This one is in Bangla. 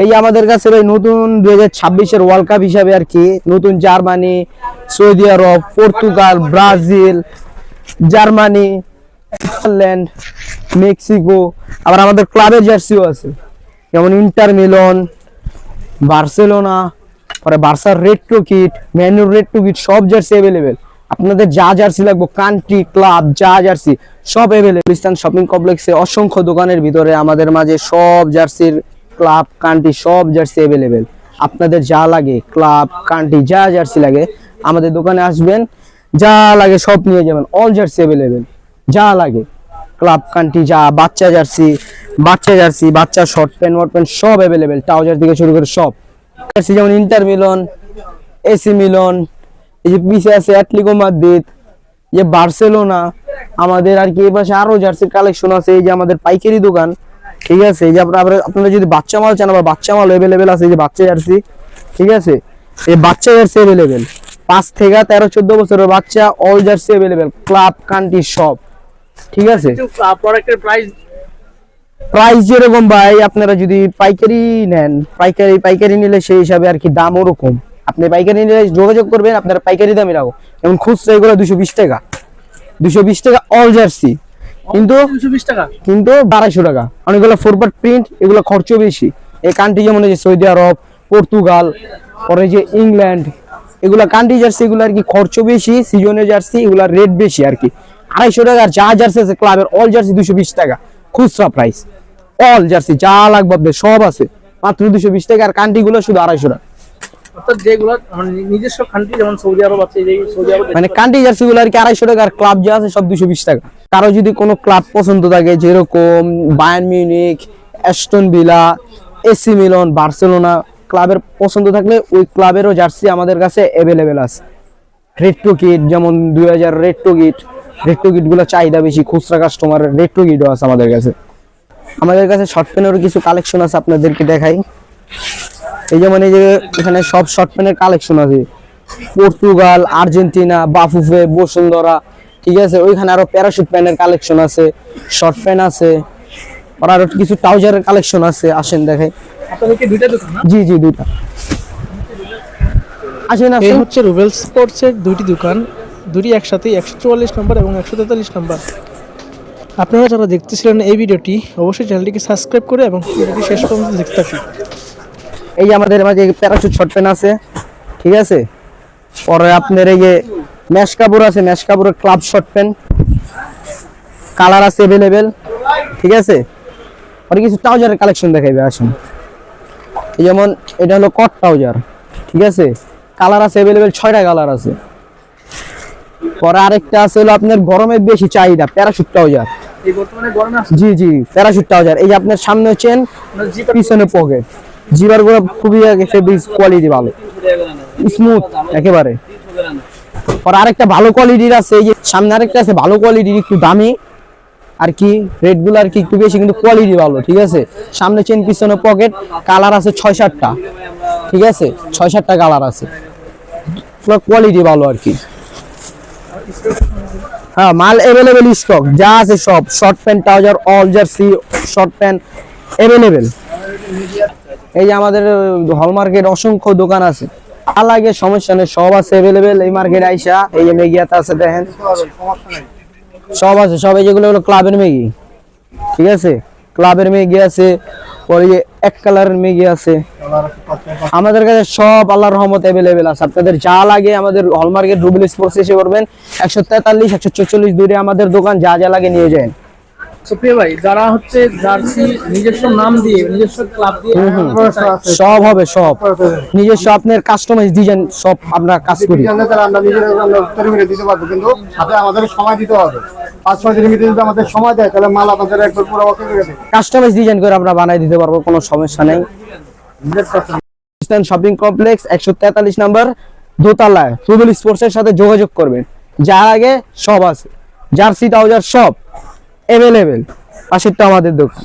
এই আমাদের কাছে ভাই নতুন 2026-এর ওয়ার্ল্ড কাপ হিসাবে আর কি নতুন জার্মানি, সৌদি আরব, Portugal, Brazil, Germany, Netherland, Mexico, আবার আমাদের ক্লাবের জার্সিও আছে, যেমন ইন্টার মিলন, বার্সেলোনা, পরে বার্সার রেট্রো কিট, ম্যানুর রেট্রো কিট, সব জার্সি অ্যাভেলেবেল। আপনাদের যা জার্সি লাগবে, কান্ট্রি, ক্লাব, যা জার্সি সব অ্যাভেলেবেল। গুলিস্তান শপিং কমপ্লেক্সে অসংখ্য দোকানের ভিতরে আমাদের মাঝে সব জার্সির, ক্লাব, কান্ট্রি সব জার্সি অ্যাভেলেবেল। আপনাদের যা লাগে, ক্লাব, কান্ট্রি, যা জার্সি লাগে আমাদের দোকানে আসবেন, যা লাগে সব নিয়ে যাবেন। অল জার্সি অ্যাভেলেবেল, যা লাগে ক্লাব, কান্ট্রি, যা বাচ্চা জার্সি, বাচ্চা শর্ট প্যান্ট, ওয়ার্ট প্যান্ট সব অ্যাভেলেবেল, ট্রাউজার থেকে শুরু করে সব জার্সি, যেমন ইন্টার মিলন, এসি মিলন, এই যে পিছে আছে অ্যাটলেটিকো মাদ্রিদ, যে বার্সেলোনা। আমাদের আর কি এই পাশে আরো জার্সির কালেকশন আছে। এই যে আমাদের পাইকারি দোকান, ঠিক আছে। এই যে আপনারা যদি বাচ্চা মাল চান, আবার বাচ্চা মাল অ্যাভেলেবেল আছে। এই যে বাচ্চা জার্সি, ঠিক আছে, এই বাচ্চা জার্সি অ্যাভেলেবেল, 5 থেকে 13-14 বছরের বাচ্চা, all jersey available, club, country সব, ঠিক আছে। প্রোডাক্টের প্রাইস যেরকম ভাই, আপনারা যদি পাইকারি নেন, পাইকারি নিলে সেই হিসাবে আর কি দাম ওরকম। আপনি পাইকারি নিলে যোগাযোগ করবেন, আপনারা পাইকারি দামই রাখো। যেমন খুচরা এগুলো 220 টাকা, 220 টাকা অল জার্সি, কিন্তু 220 টাকা, কিন্তু 1200 টাকা। অনেকগুলো ফোরপার্ট প্রিন্ট, এগুলো খরচ বেশি। এই কান্ট্রি যেমন এই যে সৌদি আরব, পর্তুগাল, পরে যে ইংল্যান্ড, এগুলা কান্ট্রি জার্সি, এগুলো আর কি খরচ বেশি, সিজনের জার্সি, এগুলা রেট বেশি আর কি। 250 টাকা। আর যা জার্সি আছে ক্লাবের অল জার্সি 220 টাকা খুচরা প্রাইস। অল জার্সি যা লাগবে আপনাদের সব আছে মাত্র 220 টাকা। আর কান্ট্রি গুলো শুধু 250 টাকা। অর্থাৎ যেগুলো মানে নিজস্ব কান্ট্রি, যেমন সৌদি আরব আছে, এই সৌদি আরব মানে কান্ট্রি জার্সি গুলো আর কি 250 টাকা। আর ক্লাব যা আছে সব 220 টাকা। কারো যদি কোনো ক্লাব পছন্দ থাকে, যেরকম Bayern Munich, Aston Villa, AC Milan, Barcelona, ক্লাবের পছন্দ থাকলে ওই ক্লাবেরও জার্সি আমাদের কাছে অ্যাভেলেবেল আছে। রেট্রো কিট, যেমন 2000 রেট্রো কিট গুলো চাহিদা বেশি, খুচরা কাস্টমারের রেট্রো কিটও আছে আমাদের কাছে। আমাদের কাছে শর্ট প্যানেরও কিছু কালেকশন আছে, আপনাদেরকে দেখাই। এই যেমন এই যে এখানে সব শর্ট প্যানের কালেকশন আছে, পর্তুগাল, আর্জেন্টিনা, বাফুফে, বসুন্ধরা, ঠিক আছে। ওইখানে আরো প্যারাশুট প্যানের কালেকশন আছে, শর্ট প্যান্ট আছে, আর আরো কিছু ট্রাউজারের কালেকশন আছে। আসেন দেখাই। আপনাদের কি দুইটা দোকান না? জি দুইটা। আসেন এই হচ্ছে রুবেল স্পোর্টসের দুইটি দোকান, দুটি একসাথে 144 নম্বর এবং 143 নম্বর। আপনারা যারা দেখতেছিলেন এই ভিডিওটি, অবশ্যই চ্যানেলটিকে সাবস্ক্রাইব করে এবং ভিডিওটি শেষ পর্যন্ত দেখতে থাকুন। এই যে আমাদের মাঝে প্যারাশুট শর্ট প্যান্ট আছে, ঠিক আছে। পরে আপনার এই যে ম্যাশ কাপড় আছে, ম্যাশ কাপড়ের ক্লাব শর্ট প্যান্ট, কালার আছে অ্যাভেলেবেল, ঠিক আছে। পরে কিছু ট্রাউজারের কালেকশন দেখাইবে, আসুন। এই যেমন এটা হলো কট ট্রাউজার, ঠিক আছে, কালার আছে অ্যাভেলেবেল, 6টা কালার আছে। পরে আরেকটা আছে হলো আপনার গরমের বেশি চাহিদা, প্যারাশুট ট্রাউজার। এই বর্তমানে গরমে আছে। জি প্যারাশুট ট্রাউজার। এই যে আপনার সামনে চেন, পিছনে পকেট, জিবার গুলো খুবই ফেব্রিক কোয়ালিটি ভালো, স্মুথ একেবারে। আর আরেকটা ভালো কোয়ালিটির আছে, এই যে সামনে আরেকটা আছে ভালো কোয়ালিটির, একটু দামি আর কি, রেট গুলো আর কি একটু বেশি, কিন্তু কোয়ালিটি ভালো, ঠিক আছে। সামনে চেন, পিছনে পকেট, কালার আছে 6-7টা, ঠিক আছে, 6-7টা কালার আছে, কোয়ালিটি ভালো আর কি। হ্যাঁ, মাল অ্যাভেলেবেল, স্টক যা আছে সব, short pant, trouser, all jersey, short pant available. এই যে আমাদের হলমার্কেট অসংখ্য দোকান আছে, লাগে সমস্যা নেই, সব আছে অ্যাভেলেবেল। এই মার্কেট আইসা, এই যে মেগিয়াতে আছে দেখেন, সব আছে, সব। এই যেগুলো হলো ক্লাবের মেগি, ঠিক আছে, ক্লাবের মেগি আছে। পরে যে এক কালারের মেগি আছে আমাদের কাছে, সব আল্লাহর রহমত অ্যাভেলেবেল আছে। আপনাদের যা লাগে আমাদের হলমার্কেট রুবেল স্পোর্টস এসে করবেন। 143-144 দূরে আমাদের দোকান, যা যা লাগে নিয়ে যান। সুপ্রিয় ভাই, যারা হচ্ছে জার্সি নিজস্ব নাম দিয়ে, নিজস্ব ক্লাব দিয়ে সব হবে, সব নিজস্ব আপনার কাস্টমাইজ ডিজাইন সব আমরা কাজ করি। আমরা নিজেরা তৈরি করে দিতে পারবো, কিন্তু সাথে আমাদের সময় দিতে হবে। 5-6 দিনের ভিতরে যদি আমাদের সময় দেয়, তাহলে মাল আপনাদের একবার পুরো ওকে করে দেবে। কাস্টমাইজ ডিজাইন করে আমরা বানাই দিতে পারবো, কোনো সমস্যা নেই। শপিং কমপ্লেক্স 143 নম্বর, দোতলায় রুবেল স্পোর্টসের সাথে যোগাযোগ করবেন, যা আগে সব আছে, জার্সি, ট্রাউজার সব অ্যাভেলেবেল। পাশেরটা আমাদের দোকান।